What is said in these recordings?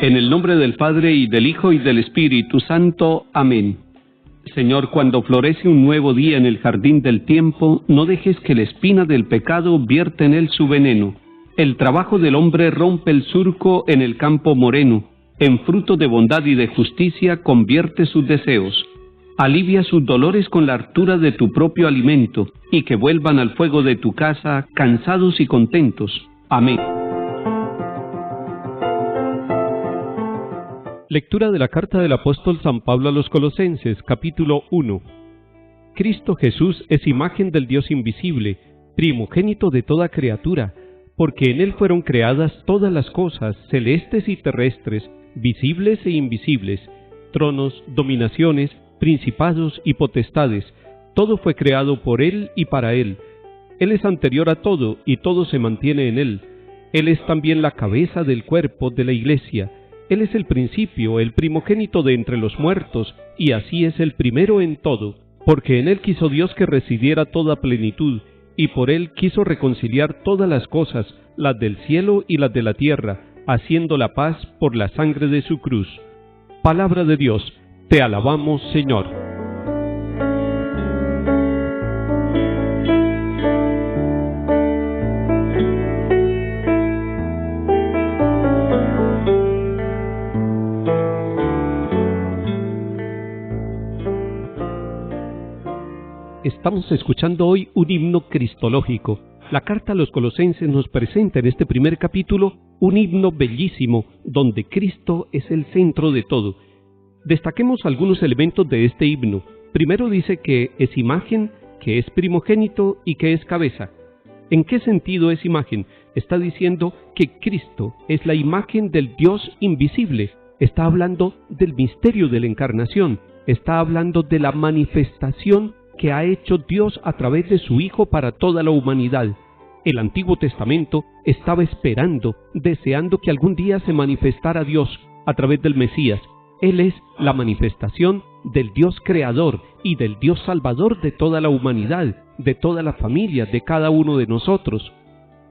En el nombre del Padre, y del Hijo, y del Espíritu Santo. Amén. Señor, cuando florece un nuevo día en el jardín del tiempo, no dejes que la espina del pecado vierta en él su veneno. El trabajo del hombre rompe el surco en el campo moreno. En fruto de bondad y de justicia convierte sus deseos. Alivia sus dolores con la hartura de tu propio alimento, y que vuelvan al fuego de tu casa, cansados y contentos. Amén. Lectura de la carta del apóstol San Pablo a los Colosenses, capítulo 1. Cristo Jesús es imagen del Dios invisible, primogénito de toda criatura, porque en Él fueron creadas todas las cosas, celestes y terrestres, visibles e invisibles, tronos, dominaciones, principados y potestades. Todo fue creado por Él y para Él. Él es anterior a todo, y todo se mantiene en Él. Él es también la cabeza del cuerpo de la Iglesia. Él es el principio, el primogénito de entre los muertos, y así es el primero en todo, porque en Él quiso Dios que residiera toda plenitud, y por Él quiso reconciliar todas las cosas, las del cielo y las de la tierra, haciendo la paz por la sangre de su cruz. Palabra de Dios, te alabamos, Señor. Estamos escuchando hoy un himno cristológico. La carta a los Colosenses nos presenta en este primer capítulo un himno bellísimo, donde Cristo es el centro de todo. Destaquemos algunos elementos de este himno. Primero dice que es imagen, que es primogénito y que es cabeza. ¿En qué sentido es imagen? Está diciendo que Cristo es la imagen del Dios invisible. Está hablando del misterio de la encarnación. Está hablando de la manifestación que ha hecho Dios a través de su Hijo para toda la humanidad. El Antiguo Testamento estaba esperando, deseando que algún día se manifestara Dios a través del Mesías. Él es la manifestación del Dios creador y del Dios salvador de toda la humanidad, de toda la familia, de cada uno de nosotros.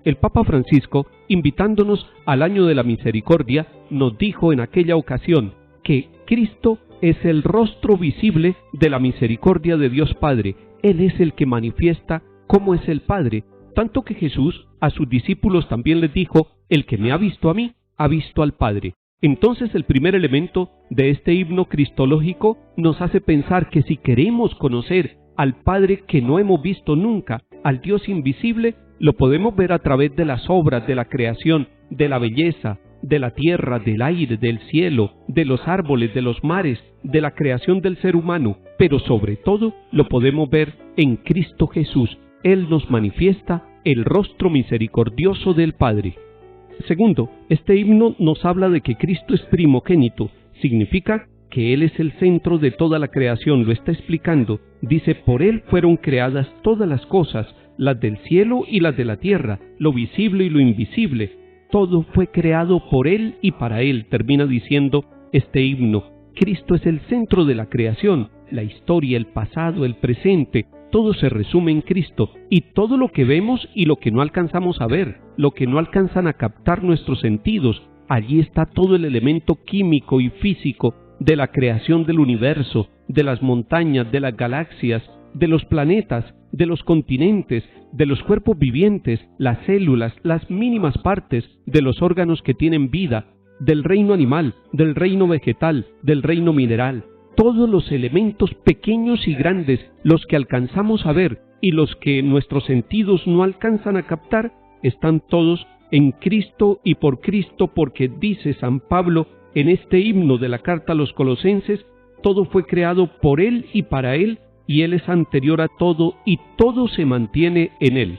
El Papa Francisco, invitándonos al año de la misericordia, nos dijo en aquella ocasión que Cristo es el rostro visible de la misericordia de Dios Padre. Él es el que manifiesta cómo es el Padre, tanto que Jesús a sus discípulos también les dijo: el que me ha visto a mí, ha visto al Padre. Entonces el primer elemento de este himno cristológico nos hace pensar que si queremos conocer al Padre que no hemos visto nunca, al Dios invisible, lo podemos ver a través de las obras de la creación, de la belleza, de la tierra, del aire, del cielo, de los árboles, de los mares, de la creación del ser humano, pero sobre todo lo podemos ver en Cristo Jesús. Él nos manifiesta el rostro misericordioso del Padre. Segundo, este himno nos habla de que Cristo es primogénito. Significa que Él es el centro de toda la creación, lo está explicando. Dice, por Él fueron creadas todas las cosas, las del cielo y las de la tierra, lo visible y lo invisible. Todo fue creado por Él y para Él, termina diciendo este himno. Cristo es el centro de la creación, la historia, el pasado, el presente, todo se resume en Cristo, y todo lo que vemos y lo que no alcanzamos a ver, lo que no alcanzan a captar nuestros sentidos, allí está todo el elemento químico y físico de la creación del universo, de las montañas, de las galaxias, de los planetas, de los continentes, de los cuerpos vivientes, las células, las mínimas partes de los órganos que tienen vida, del reino animal, del reino vegetal, del reino mineral. Todos los elementos pequeños y grandes, los que alcanzamos a ver y los que nuestros sentidos no alcanzan a captar, están todos en Cristo y por Cristo, porque dice San Pablo en este himno de la carta a los Colosenses, todo fue creado por Él y para Él, y Él es anterior a todo, y todo se mantiene en Él.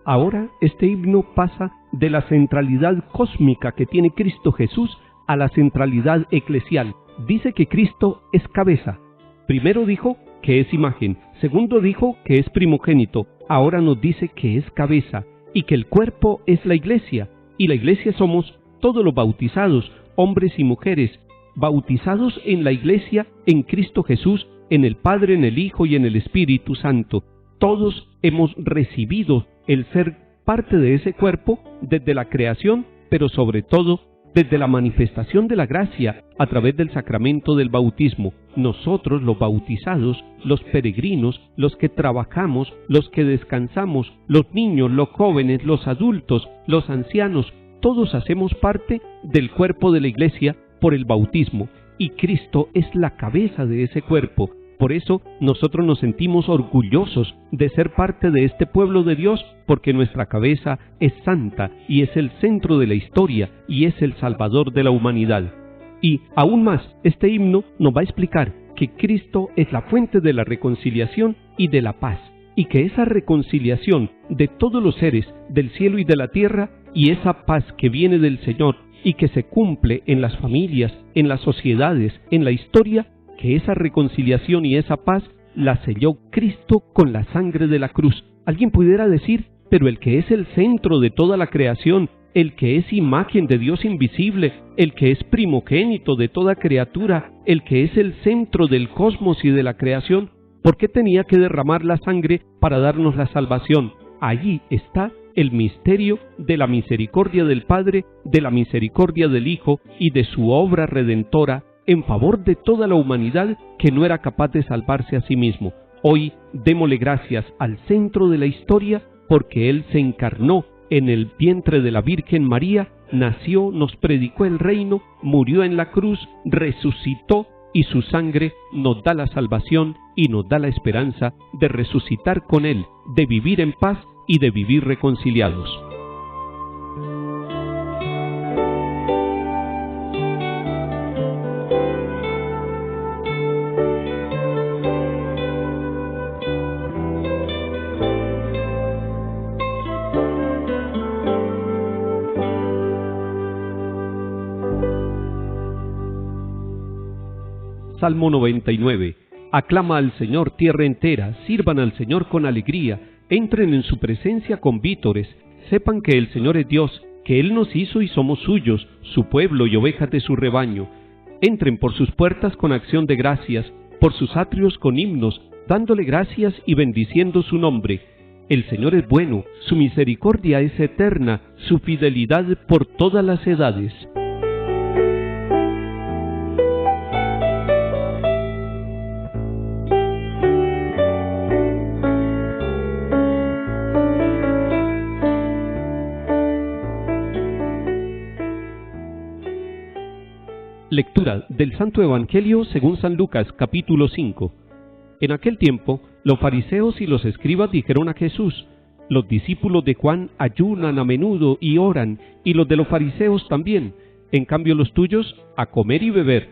Ahora este himno pasa de la centralidad cósmica que tiene Cristo Jesús a la centralidad eclesial. Dice que Cristo es cabeza. Primero dijo que es imagen, segundo dijo que es primogénito, ahora nos dice que es cabeza, y que el cuerpo es la Iglesia, y la Iglesia somos todos los bautizados, hombres y mujeres, bautizados en la Iglesia, en Cristo Jesús, en el Padre, en el Hijo y en el Espíritu Santo. Todos hemos recibido el ser parte de ese cuerpo desde la creación, pero sobre todo desde la manifestación de la gracia a través del sacramento del bautismo. Nosotros, los bautizados, los peregrinos, los que trabajamos, los que descansamos, los niños, los jóvenes, los adultos, los ancianos, todos hacemos parte del cuerpo de la Iglesia por el bautismo, y Cristo es la cabeza de ese cuerpo. Por eso nosotros nos sentimos orgullosos de ser parte de este pueblo de Dios, porque nuestra cabeza es santa y es el centro de la historia y es el Salvador de la humanidad. Y aún más, este himno nos va a explicar que Cristo es la fuente de la reconciliación y de la paz, y que esa reconciliación de todos los seres del cielo y de la tierra, y esa paz que viene del Señor y que se cumple en las familias, en las sociedades, en la historia, que esa reconciliación y esa paz la selló Cristo con la sangre de la cruz. Alguien pudiera decir, pero el que es el centro de toda la creación, el que es imagen de Dios invisible, el que es primogénito de toda criatura, el que es el centro del cosmos y de la creación, ¿por qué tenía que derramar la sangre para darnos la salvación? Allí está el misterio de la misericordia del Padre, de la misericordia del Hijo y de su obra redentora en favor de toda la humanidad que no era capaz de salvarse a sí mismo. Hoy démosle gracias al centro de la historia porque Él se encarnó en el vientre de la Virgen María, nació, nos predicó el reino, murió en la cruz, resucitó y su sangre nos da la salvación y nos da la esperanza de resucitar con Él, de vivir en paz y de vivir reconciliados. Salmo 99. Aclama al Señor tierra entera, sirvan al Señor con alegría, entren en su presencia con vítores, sepan que el Señor es Dios, que Él nos hizo y somos suyos, su pueblo y ovejas de su rebaño. Entren por sus puertas con acción de gracias, por sus atrios con himnos, dándole gracias y bendiciendo su nombre. El Señor es bueno, su misericordia es eterna, su fidelidad por todas las edades. Lectura del Santo Evangelio según San Lucas, capítulo 5. En aquel tiempo, los fariseos y los escribas dijeron a Jesús: los discípulos de Juan ayunan a menudo y oran, y los de los fariseos también. En cambio los tuyos, a comer y beber.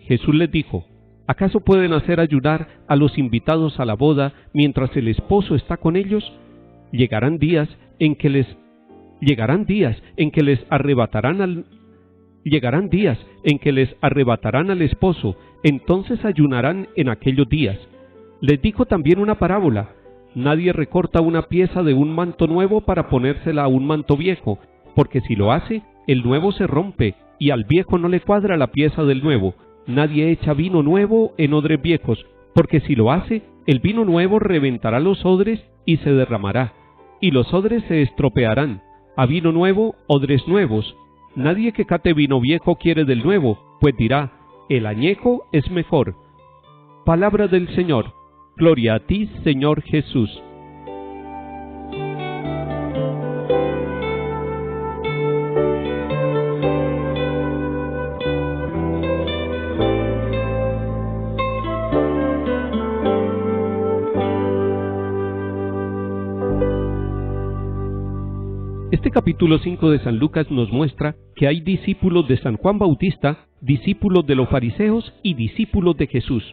Jesús les dijo: ¿acaso pueden hacer ayunar a los invitados a la boda mientras el esposo está con ellos? Llegarán días en que les arrebatarán al esposo, entonces ayunarán en aquellos días. Les dijo también una parábola: nadie recorta una pieza de un manto nuevo para ponérsela a un manto viejo, porque si lo hace, el nuevo se rompe, y al viejo no le cuadra la pieza del nuevo. Nadie echa vino nuevo en odres viejos, porque si lo hace, el vino nuevo reventará los odres y se derramará, y los odres se estropearán. A vino nuevo, odres nuevos. Nadie que cate vino viejo quiere del nuevo, pues dirá: el añejo es mejor. Palabra del Señor. Gloria a ti, Señor Jesús. Este capítulo 5 de San Lucas nos muestra que hay discípulos de San Juan Bautista, discípulos de los fariseos y discípulos de Jesús.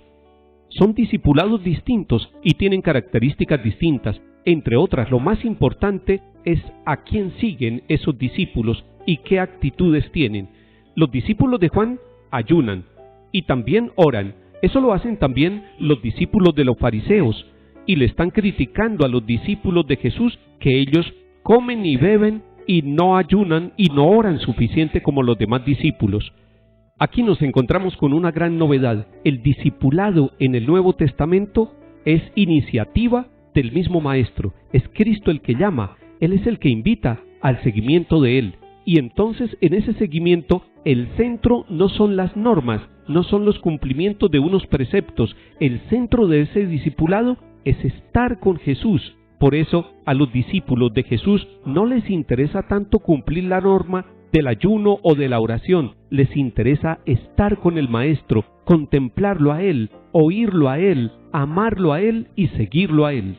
Son discipulados distintos y tienen características distintas. Entre otras, lo más importante es a quién siguen esos discípulos y qué actitudes tienen. Los discípulos de Juan ayunan y también oran. Eso lo hacen también los discípulos de los fariseos, y le están criticando a los discípulos de Jesús que ellos comen y beben y no ayunan y no oran suficiente como los demás discípulos. Aquí nos encontramos con una gran novedad. El discipulado en el Nuevo Testamento es iniciativa del mismo Maestro. Es Cristo el que llama, Él es el que invita al seguimiento de Él. Y entonces en ese seguimiento el centro no son las normas, no son los cumplimientos de unos preceptos, el centro de ese discipulado es estar con Jesús. Por eso a los discípulos de Jesús no les interesa tanto cumplir la norma del ayuno o de la oración, les interesa estar con el Maestro, contemplarlo a Él, oírlo a Él, amarlo a Él y seguirlo a Él.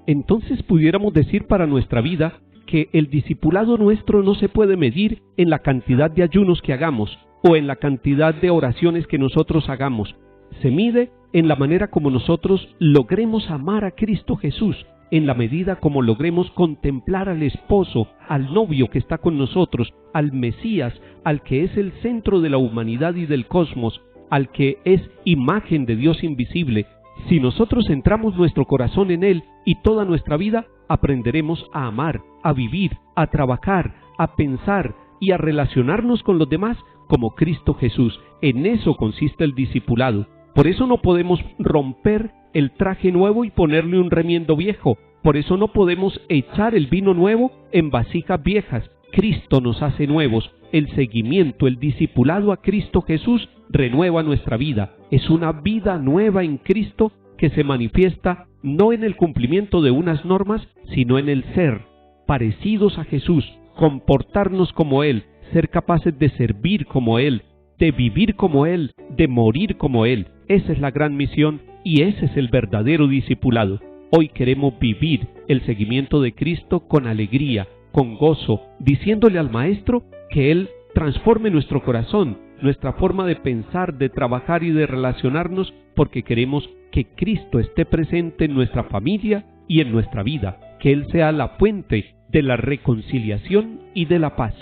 Entonces pudiéramos decir para nuestra vida que el discipulado nuestro no se puede medir en la cantidad de ayunos que hagamos o en la cantidad de oraciones que nosotros hagamos. Se mide en la manera como nosotros logremos amar a Cristo Jesús, en la medida como logremos contemplar al esposo, al novio que está con nosotros, al Mesías, al que es el centro de la humanidad y del cosmos, al que es imagen de Dios invisible. Si nosotros centramos nuestro corazón en Él y toda nuestra vida, aprenderemos a amar, a vivir, a trabajar, a pensar y a relacionarnos con los demás como Cristo Jesús. En eso consiste el discipulado. Por eso no podemos romper el traje nuevo y ponerle un remiendo viejo. Por eso no podemos echar el vino nuevo en vasijas viejas. Cristo nos hace nuevos. El seguimiento, el discipulado a Cristo Jesús renueva nuestra vida. Es una vida nueva en Cristo que se manifiesta no en el cumplimiento de unas normas, sino en el ser parecidos a Jesús, comportarnos como Él, ser capaces de servir como Él, de vivir como Él, de morir como Él. Esa es la gran misión y ese es el verdadero discipulado. Hoy queremos vivir el seguimiento de Cristo con alegría, con gozo, diciéndole al Maestro que Él transforme nuestro corazón, nuestra forma de pensar, de trabajar y de relacionarnos, porque queremos que Cristo esté presente en nuestra familia y en nuestra vida, que Él sea la fuente de la reconciliación y de la paz.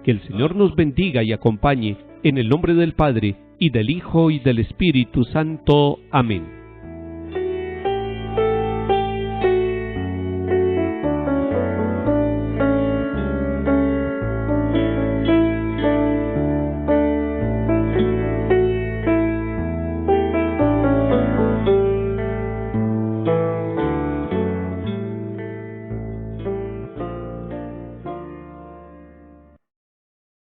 Que el Señor nos bendiga y acompañe, en el nombre del Padre, y del Hijo, y del Espíritu Santo. Amén.